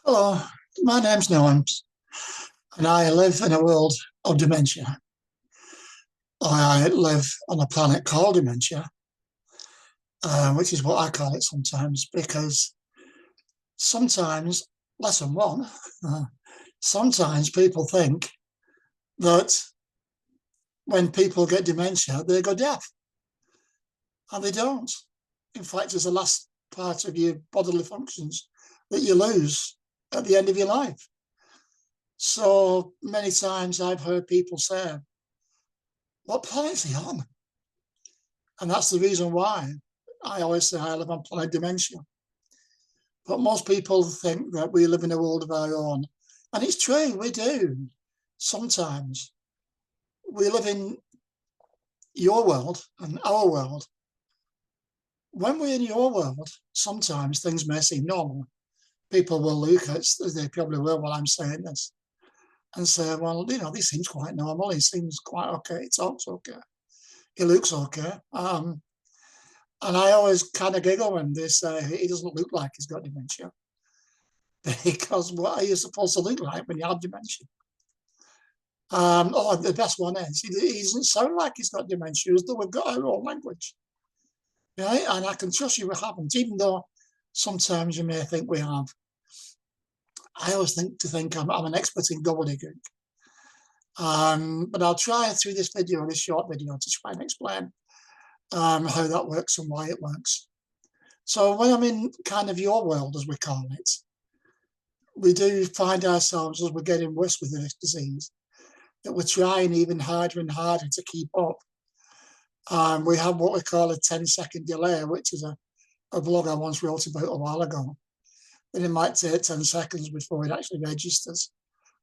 Hello, my name's Norms, and I live in a world of dementia. I live on a planet called dementia, which is what I call it sometimes, because sometimes, lesson one, uh, sometimes people think that when people get dementia, they go deaf, and they don't. In fact, it's the last part of your bodily functions that you lose at the end of your life. So many times I've heard people say, what planet's he on? And that's the reason why I always say I live on planet dementia. But most people think that we live in a world of our own. And it's true, we do. Sometimes we live in your world and our world. When we're in your world, sometimes things may seem normal. People will look at us, as they probably will while I'm saying this, and say, well, this seems quite normal. He seems quite okay. He talks okay. He looks okay. And I always kind of giggle when they say he doesn't look like he's got dementia. Because what are you supposed to look like when you have dementia? The best one is he doesn't sound like he's got dementia, as though we've got our own language. Right? And I can trust you we haven't, even though sometimes you may think we have. I always think I'm an expert in gobbledygook. But I'll try through this short video, to try and explain how that works and why it works. So when I'm in kind of your world, as we call it, we do find ourselves, as we're getting worse with this disease, that we're trying even harder and harder to keep up. We have what we call a 10-second delay, which is a blog I once wrote about a while ago. And it might take 10 seconds before it actually registers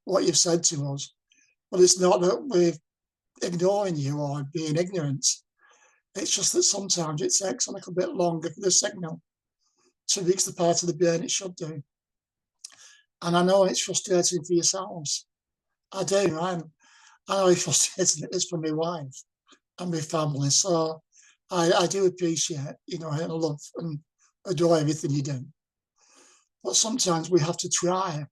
what you've said to us. But it's not that we're ignoring you or being ignorant. It's just that sometimes it takes a little bit longer for the signal to reach the part of the brain it should do. And I know it's frustrating for yourselves. I do. I know how frustrating it is for my wife and my family. So I do appreciate, and love and adore everything you do. But sometimes we have to try.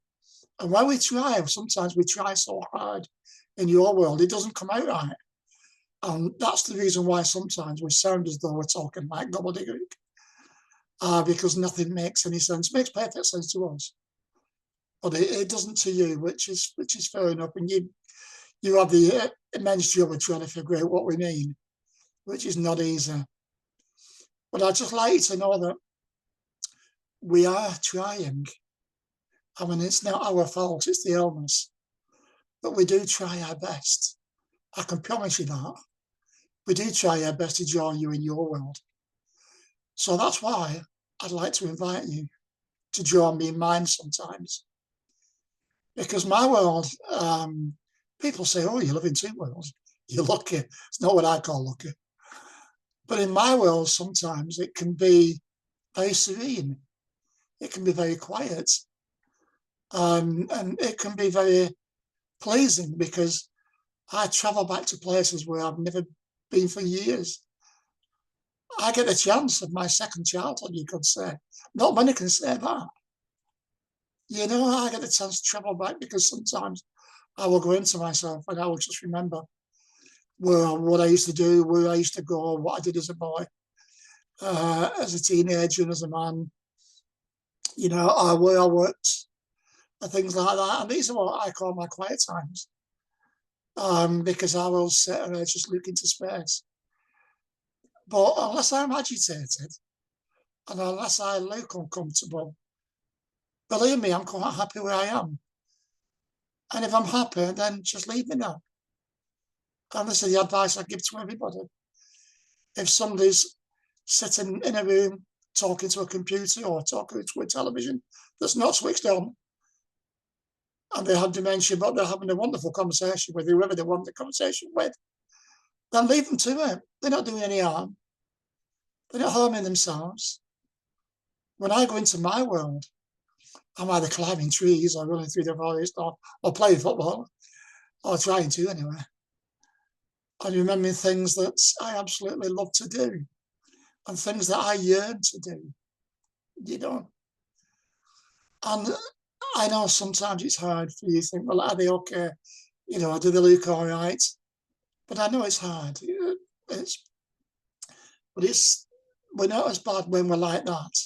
And when we try, sometimes we try so hard in your world, it doesn't come out right. And that's the reason why sometimes we sound as though we're talking like gobbledygook. Because nothing makes any sense. It makes perfect sense to us, but it doesn't to you, which is fair enough. And you have the immense job of trying to figure out what we mean, which is not easy. But I'd just like you to know that we are trying. I mean, it's not our fault, it's the illness. But we do try our best. I can promise you that. We do try our best to join you in your world. So that's why I'd like to invite you to join me in mine sometimes. Because my world, people say, oh, you live in two worlds. You're lucky. It's not what I call lucky. But in my world, sometimes it can be very serene. It can be very quiet. And it can be very pleasing because I travel back to places where I've never been for years. I get the chance of my second childhood, you could say. Not many can say that. I get the chance to travel back because sometimes I will go into myself and I will just remember what I used to do, where I used to go, what I did as a boy, as a teenager and as a man, where I worked, and things like that. And these are what I call my quiet times, because I will sit and just look into space. But unless I'm agitated and unless I look uncomfortable, believe me, I'm quite happy where I am. And if I'm happy, then just leave me now. And this is the advice I give to everybody. If somebody's sitting in a room talking to a computer or talking to a television that's not switched on, and they have dementia, but they're having a wonderful conversation with whoever they want the conversation with, then leave them to it. They're not doing any harm. They're not harming themselves. When I go into my world, I'm either climbing trees or running through the forest or playing football, or trying to anyway. And remembering things that I absolutely love to do and things that I yearn to do, And I know sometimes it's hard for you to think, well, are they okay? You know, do they look all right? But I know it's hard. It's, but we're not as bad when we're like that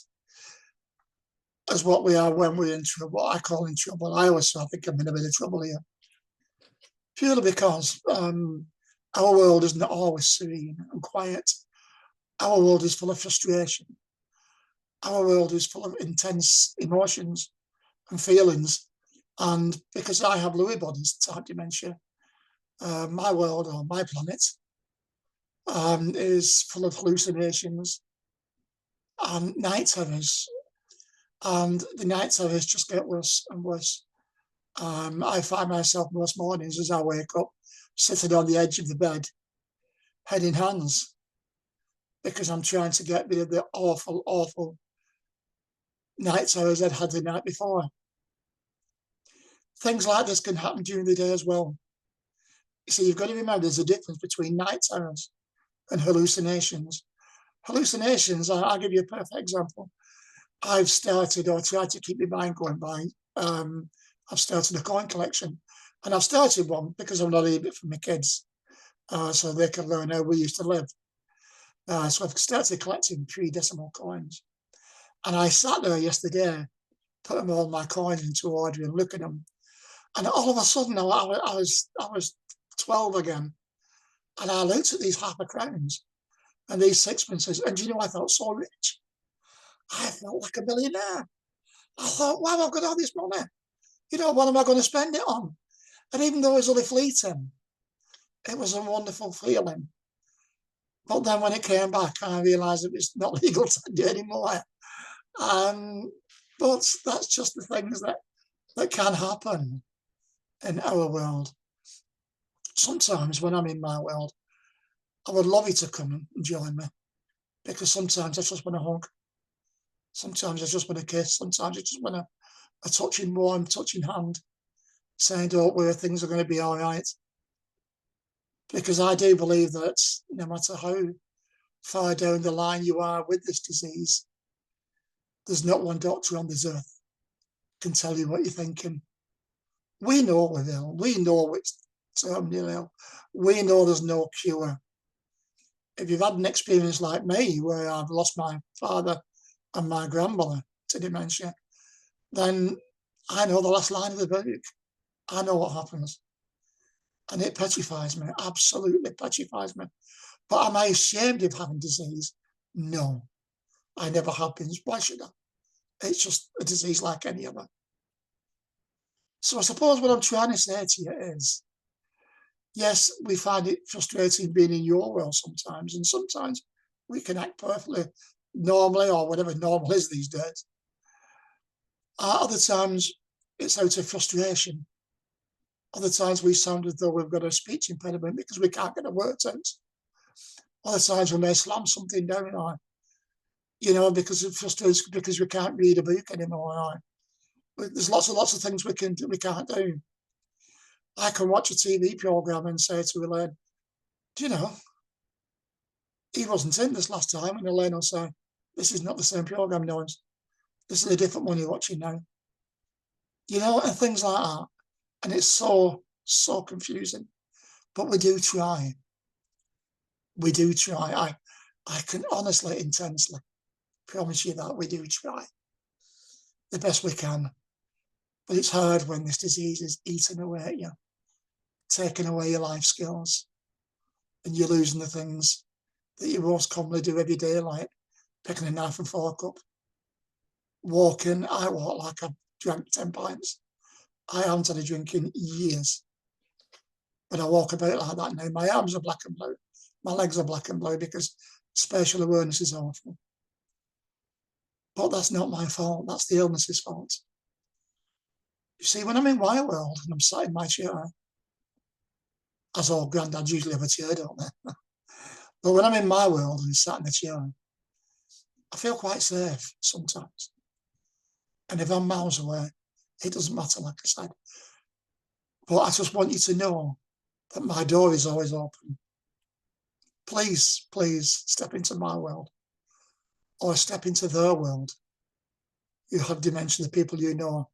as what we are when we're in trouble. What I call in trouble. I always think I'm in a bit of trouble here, purely because our world isn't always serene and quiet. Our world is full of frustration. Our world is full of intense emotions and feelings. And because I have Lewy bodies type dementia, my world or my planet is full of hallucinations and night terrors. And the night terrors just get worse and worse. I find myself most mornings as I wake up sitting on the edge of the bed, head in hands, because I'm trying to get rid of the awful, awful night terrors I'd had the night before. Things like this can happen during the day as well. You see, you've got to remember there's a difference between night terrors and hallucinations. Hallucinations, I'll give you a perfect example. I've started, or tried to keep my mind going by, I've started a coin collection. And I've started one because I'm not leaving it for my kids, so they can learn how we used to live. So I've started collecting 3 decimal coins. And I sat there yesterday, putting all my coins into order and looking at them. And all of a sudden, I was 12 again. And I looked at these half a crowns and these sixpences. And you know, I felt so rich. I felt like a millionaire. I thought, wow, I've got all this money. You know, what am I going to spend it on? And even though it was only fleeting, it was a wonderful feeling. But then when it came back, I realised it was not legal to do anymore. But that's just the things that can happen in our world. Sometimes when I'm in my world, I would love you to come and join me, because sometimes I just want to hug. Sometimes I just want to kiss. Sometimes I just want a touching, warm, touching hand, saying, don't worry, things are going to be all right. Because I do believe that no matter how far down the line you are with this disease, there's not one doctor on this earth can tell you what you're thinking. We know we're ill. We know it's terminally ill. We know there's no cure. If you've had an experience like me, where I've lost my father and my grandmother to dementia, then I know the last line of the book. I know what happens. And it petrifies me, absolutely petrifies me. But am I ashamed of having disease? No, I never have been. Why should I? It's just a disease like any other. So I suppose what I'm trying to say to you is, yes, we find it frustrating being in your world sometimes, and sometimes we can act perfectly normally, or whatever normal is these days. Other times it's out of frustration. Other times we sound as though we've got a speech impediment because we can't get the words out. Other times we may slam something down, or, you know, because of frustration, because we can't read a book anymore. There's lots of things we can't do. I can watch a TV program and say to Elaine, do you know, he wasn't in this last time, and Elaine will say, this is not the same program, no, this is a different one you're watching now. You know, and things like that. And it's so confusing. But we do try. We do try. I can honestly, intensely promise you that we do try the best we can. But it's hard when this disease is eating away at you, taking away your life skills, and you're losing the things that you most commonly do every day, like picking a knife and fork up, walking. I walk like I've drank 10 pints. I haven't had a drink in years, but I walk about like that now. My arms are black and blue. My legs are black and blue because spatial awareness is awful. But that's not my fault. That's the illness's fault. You see, when I'm in my world and I'm sat in my chair, as all granddads usually have a chair, don't they? But when I'm in my world and sat in the chair, I feel quite safe sometimes. And if I'm miles away, it doesn't matter, like I said. But I just want you to know that my door is always open. Please, please step into my world, or step into their world. You have dementia, the people you know,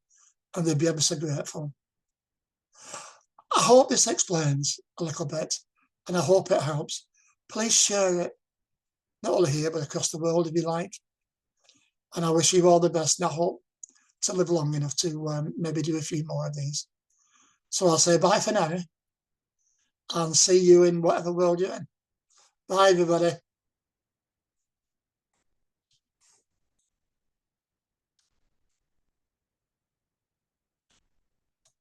and they'd be ever so grateful. I hope this explains a little bit, and I hope it helps. Please share it, not only here, but across the world if you like. And I wish you all the best, and I hope to live long enough to maybe do a few more of these. So I'll say bye for now, and see you in whatever world you're in. Bye, everybody.